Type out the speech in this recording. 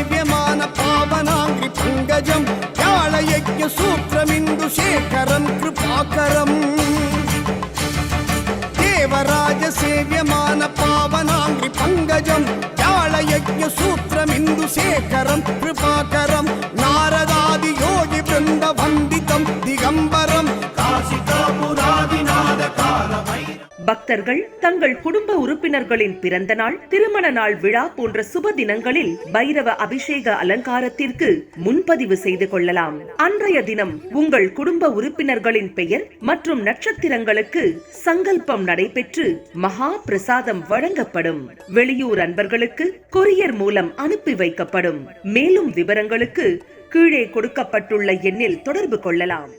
సేవ్యమాన పావనాంగ్రి పంకజం వ్యాళయజ్ఞ సూత్రమిందు శేఖరం కృపాకరం దేవరాజ సేవ్యమాన పావనాంగ్రి పంకజం వ్యాళయజ్ఞ సూత్రమిందు శేఖరం కృపాకరం నారదాది యోగి బృంద వందితం దిగంబரம் காசிகாபுராதிநாத காலமை. பக்தர்கள் தங்கள் குடும்ப உறுப்பினர்களின் பிறந்த நாள், திருமண நாள் விழா போன்ற சுப தினங்களில் பைரவ அபிஷேக அலங்காரத்திற்கு முன்பதிவு செய்து கொள்ளலாம். அன்றைய தினம் உங்கள் குடும்ப உறுப்பினர்களின் பெயர் மற்றும் நட்சத்திரங்களுக்கு சங்கல்பம் நடைபெற்று மகா பிரசாதம் வழங்கப்படும். வெளியூர் அன்பர்களுக்கு கொரியர் மூலம் அனுப்பி வைக்கப்படும். மேலும் விவரங்களுக்கு கீழே கொடுக்கப்பட்டுள்ள எண்ணில் தொடர்பு கொள்ளலாம்.